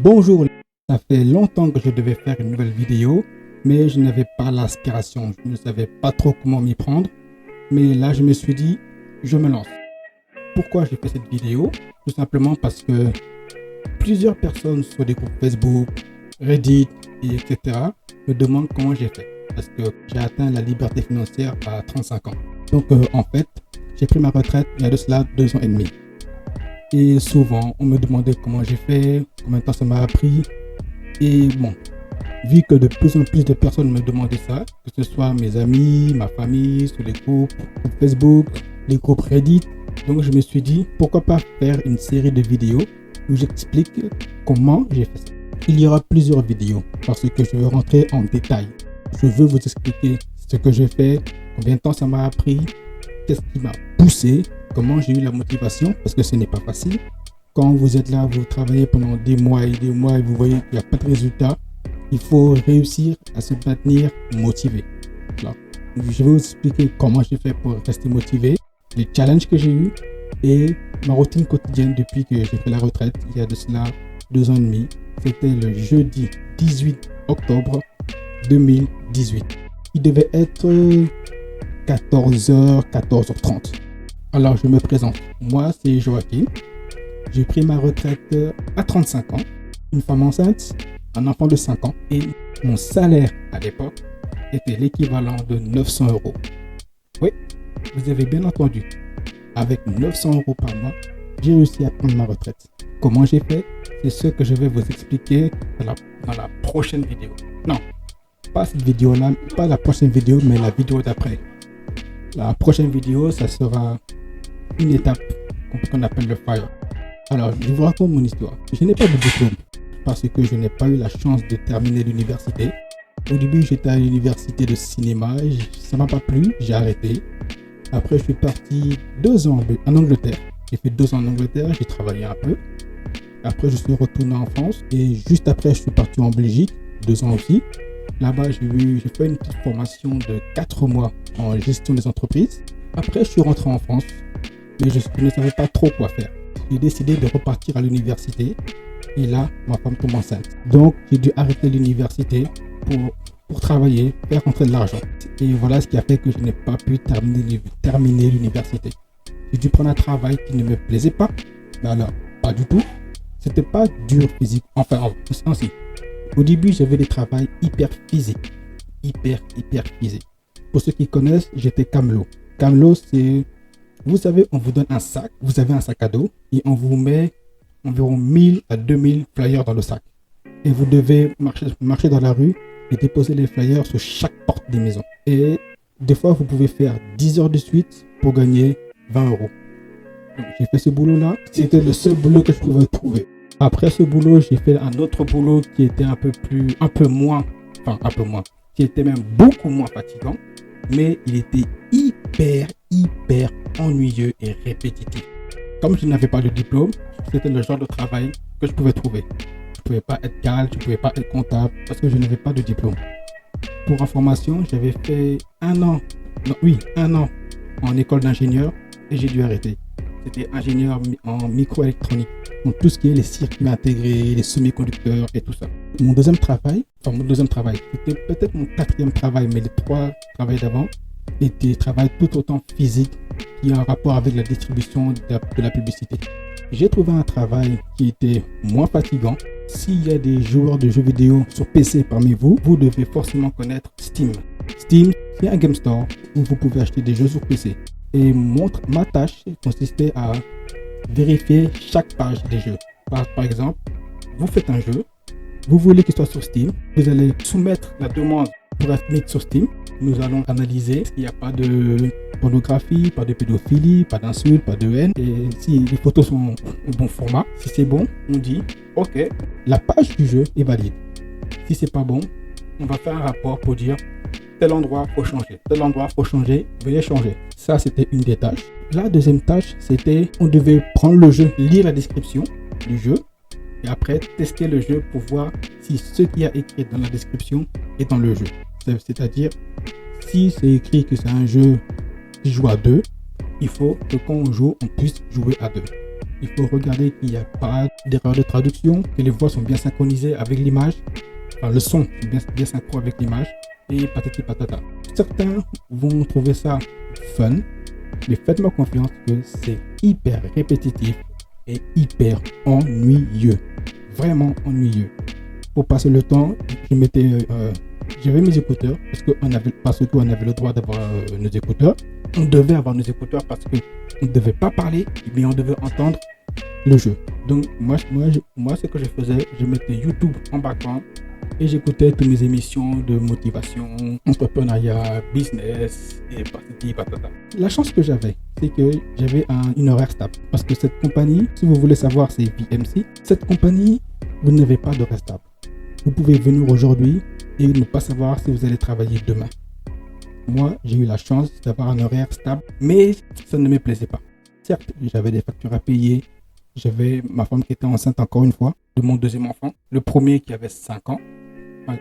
Bonjour, ça fait longtemps que je devais faire une nouvelle vidéo, mais je n'avais pas l'inspiration, je ne savais pas trop comment m'y prendre. Mais là, je me suis dit, je me lance. Pourquoi j'ai fait cette vidéo? Tout simplement parce que plusieurs personnes sur des groupes Facebook, Reddit, etc. me demandent comment j'ai fait. Parce que j'ai atteint la liberté financière à 35 ans. Donc en fait, j'ai pris ma retraite il y a de cela 2 ans et demi. Et souvent, on me demandait comment j'ai fait, combien de temps ça m'a pris. Et bon, vu que de plus en plus de personnes me demandaient ça, que ce soit mes amis, ma famille, sur les groupes Facebook, les groupes Reddit, donc je me suis dit, pourquoi pas faire une série de vidéos où j'explique comment j'ai fait ça. Il y aura plusieurs vidéos parce que je veux rentrer en détail. Je veux vous expliquer ce que j'ai fait, combien de temps ça m'a pris, qu'est-ce qui m'a poussé, comment j'ai eu la motivation, parce que ce n'est pas facile. Quand vous êtes là, vous travaillez pendant des mois et vous voyez qu'il n'y a pas de résultat, il faut réussir à se maintenir motivé. Alors, je vais vous expliquer comment j'ai fait pour rester motivé, les challenges que j'ai eu et ma routine quotidienne depuis que j'ai fait la retraite il y a de cela 2 ans et demi. C'était le jeudi 18 octobre 2018. Il devait être 14h, 14h30. Alors je me présente. Moi c'est Joachim. J'ai pris ma retraite à 35 ans. Une femme enceinte, un enfant de 5 ans. Et mon salaire à l'époque était l'équivalent de 900 euros. Oui, vous avez bien entendu. Avec 900 euros par mois, j'ai réussi à prendre ma retraite. Comment j'ai fait? C'est ce que je vais vous expliquer dans la prochaine vidéo. Non, pas cette vidéo-là, pas la prochaine vidéo, mais la vidéo d'après. La prochaine vidéo, ça sera une étape qu'on appelle le FIRE. Alors, je vous raconte mon histoire. Je n'ai pas de diplôme parce que je n'ai pas eu la chance de terminer l'université. Au début, j'étais à l'université de cinéma, ça m'a pas plu, j'ai arrêté. Après, je suis parti 2 ans en Angleterre. J'ai fait 2 ans en Angleterre, j'ai travaillé un peu. Après, je suis retourné en France et juste après, je suis parti en Belgique, 2 ans aussi. Là-bas, j'ai fait une petite formation de 4 mois en gestion des entreprises. Après, je suis rentré en France, mais je ne savais pas trop quoi faire. J'ai décidé de repartir à l'université et là, ma femme tombe enceinte. Donc, j'ai dû arrêter l'université pour travailler, faire rentrer de l'argent. Et voilà ce qui a fait que je n'ai pas pu terminer l'université. J'ai dû prendre un travail qui ne me plaisait pas. Mais alors, pas du tout. C'était pas dur physique. Enfin, si. Au début, j'avais des travails hyper physiques. Hyper physiques. Pour ceux qui connaissent, j'étais camelot. Camelot, c'est, vous savez, on vous donne un sac. Vous avez un sac à dos et on vous met environ 1000 à 2000 flyers dans le sac. Et vous devez marcher dans la rue et déposer les flyers sur chaque porte des maisons. Et des fois, vous pouvez faire 10 heures de suite pour gagner 20 euros. Donc, j'ai fait ce boulot-là. C'était le seul boulot que je pouvais trouver. Après ce boulot, j'ai fait un autre boulot qui était un peu moins, qui était même beaucoup moins fatigant, mais il était hyper ennuyeux et répétitif. Comme je n'avais pas de diplôme, c'était le genre de travail que je pouvais trouver. Je ne pouvais pas être cadre, je ne pouvais pas être comptable parce que je n'avais pas de diplôme. Pour information, j'avais fait 1 an en école d'ingénieur et j'ai dû arrêter. C'était ingénieur en microélectronique. Donc tout ce qui est les circuits intégrés, les semi-conducteurs et tout ça. Mon deuxième travail, c'était peut-être mon 4e travail, mais les 3 travails d'avant étaient des travails tout autant physiques qui ont un rapport avec la distribution de la publicité. J'ai trouvé un travail qui était moins fatigant. S'il y a des joueurs de jeux vidéo sur PC parmi vous, vous devez forcément connaître Steam. Steam, c'est un game store où vous pouvez acheter des jeux sur PC. Et ma tâche consistait à vérifier chaque page des jeux. Par exemple, vous faites un jeu, vous voulez qu'il soit sur Steam, vous allez soumettre la demande pour être mis sur Steam. Nous allons analyser s'il n'y a pas de pornographie, pas de pédophilie, pas d'insultes, pas de haine. Et si les photos sont au bon format, si c'est bon, on dit OK, la page du jeu est valide. Si c'est pas bon, on va faire un rapport pour dire tel endroit faut changer, veuillez changer. Ça, c'était une des tâches. La deuxième tâche, c'était on devait prendre le jeu, lire la description du jeu et après tester le jeu pour voir si ce qui a écrit dans la description est dans le jeu. C'est-à-dire, si c'est écrit que c'est un jeu qui joue à 2, il faut que quand on joue, on puisse jouer à 2. Il faut regarder qu'il n'y a pas d'erreur de traduction, que les voix sont bien synchronisées avec l'image, enfin le son est bien synchro avec l'image, et patati patata. Certains vont trouver ça fun, mais faites-moi confiance que c'est hyper répétitif et hyper ennuyeux. Vraiment ennuyeux. Pour passer le temps, j'avais mes écouteurs parce qu'on avait le droit d'avoir nos écouteurs. On devait avoir nos écouteurs parce qu'on ne devait pas parler, mais on devait entendre le jeu. Donc moi ce que je faisais, je mettais YouTube en background et j'écoutais toutes mes émissions de motivation, entrepreneuriat, business et patati patata. La chance que j'avais, c'est que j'avais une horaire stable. Parce que cette compagnie, si vous voulez savoir, c'est VMC. Cette compagnie, vous n'avez pas d'horaire stable. Vous pouvez venir aujourd'hui et ne pas savoir si vous allez travailler demain. Moi, j'ai eu la chance d'avoir un horaire stable, mais ça ne me plaisait pas. Certes, j'avais des factures à payer. J'avais ma femme qui était enceinte encore une fois de mon deuxième enfant. Le premier qui avait 5 ans.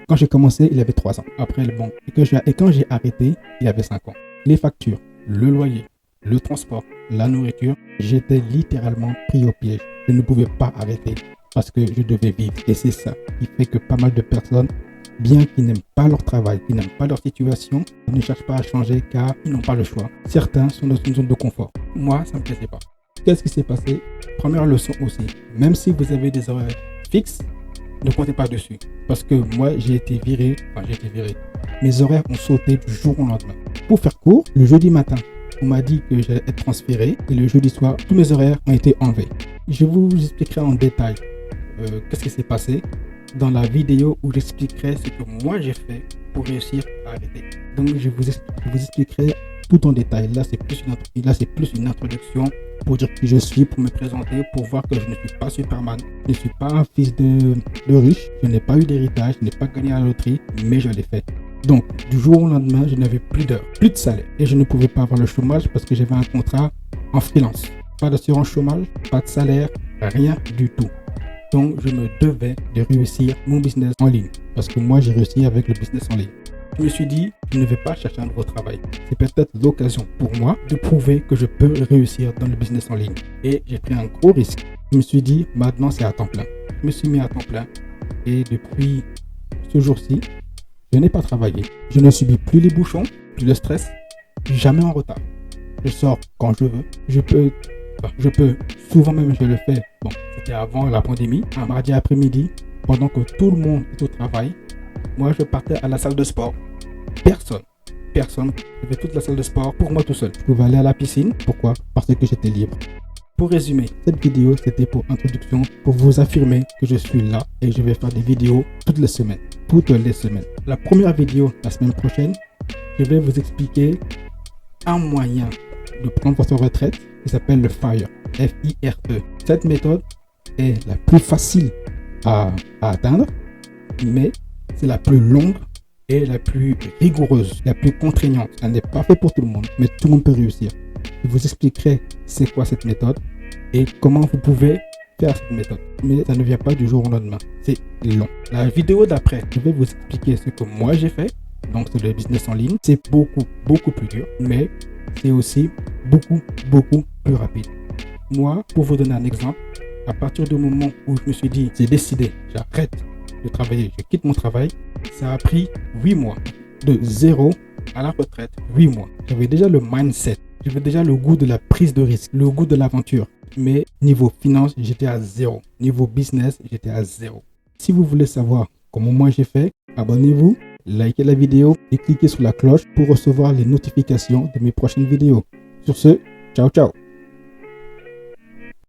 Quand j'ai commencé, il avait 3 ans. Après, bon, et quand j'ai arrêté, il avait 5 ans. Les factures, le loyer, le transport, la nourriture, j'étais littéralement pris au piège. Je ne pouvais pas arrêter parce que je devais vivre. Et c'est ça qui fait que pas mal de personnes, bien qu'ils n'aiment pas leur travail, qu'ils n'aiment pas leur situation, ne cherchent pas à changer car ils n'ont pas le choix. Certains sont dans une zone de confort. Moi, ça ne me plaisait pas. Qu'est-ce qui s'est passé? Première leçon aussi. Même si vous avez des horaires fixes, ne comptez pas dessus. Parce que moi, j'ai été viré. Mes horaires ont sauté du jour au lendemain. Pour faire court, le jeudi matin, on m'a dit que j'allais être transféré. Et le jeudi soir, tous mes horaires ont été enlevés. Je vous expliquerai en détail qu'est-ce qui s'est passé dans la vidéo où j'expliquerai ce que moi j'ai fait pour réussir à arrêter. Donc, je vous expliquerai tout en détail. Là, c'est plus une introduction pour dire qui je suis, pour me présenter, pour voir que je ne suis pas Superman. Je ne suis pas un fils de riche. Je n'ai pas eu d'héritage, je n'ai pas gagné à la loterie, mais je l'ai fait. Donc, du jour au lendemain, je n'avais plus d'heures, plus de salaire. Et je ne pouvais pas avoir le chômage parce que j'avais un contrat en freelance. Pas d'assurance chômage, pas de salaire, rien du tout. Donc, je me devais de réussir mon business en ligne. Parce que moi, j'ai réussi avec le business en ligne. Je me suis dit, je ne vais pas chercher un nouveau travail. C'est peut-être l'occasion pour moi de prouver que je peux réussir dans le business en ligne. Et j'ai pris un gros risque. Je me suis dit, maintenant c'est à temps plein. Je me suis mis à temps plein. Et depuis ce jour-ci, je n'ai pas travaillé. Je ne subis plus les bouchons, plus le stress, jamais en retard. Je sors quand je veux. Je peux, souvent même je le fais. Bon, c'était avant la pandémie, un mardi après-midi, pendant que tout le monde est au travail. Moi, je partais à la salle de sport. Personne. Je fais toute la salle de sport pour moi tout seul. Je pouvais aller à la piscine. Pourquoi? Parce que j'étais libre. Pour résumer, cette vidéo, c'était pour introduction, pour vous affirmer que je suis là et je vais faire des vidéos toutes les semaines. La première vidéo, la semaine prochaine, je vais vous expliquer un moyen de prendre votre retraite qui s'appelle le FIRE. F-I-R-E. Cette méthode est la plus facile à atteindre, mais c'est la plus longue et la plus rigoureuse, la plus contraignante. Elle n'est pas faite pour tout le monde, mais tout le monde peut réussir. Je vous expliquerai c'est quoi cette méthode et comment vous pouvez faire cette méthode. Mais ça ne vient pas du jour au lendemain. C'est long. La vidéo d'après, je vais vous expliquer ce que moi j'ai fait. Donc c'est le business en ligne. C'est beaucoup plus dur, mais c'est aussi beaucoup plus rapide. Moi, pour vous donner un exemple, à partir du moment où je me suis dit, j'ai décidé, j'arrête de travailler, je quitte mon travail, ça a pris 8 mois. De zéro à la retraite, 8 mois. J'avais déjà le mindset, j'avais déjà le goût de la prise de risque, le goût de l'aventure. Mais niveau finance, j'étais à 0. Niveau business, j'étais à 0. Si vous voulez savoir comment moi j'ai fait, abonnez-vous, likez la vidéo et cliquez sur la cloche pour recevoir les notifications de mes prochaines vidéos. Sur ce, ciao ciao.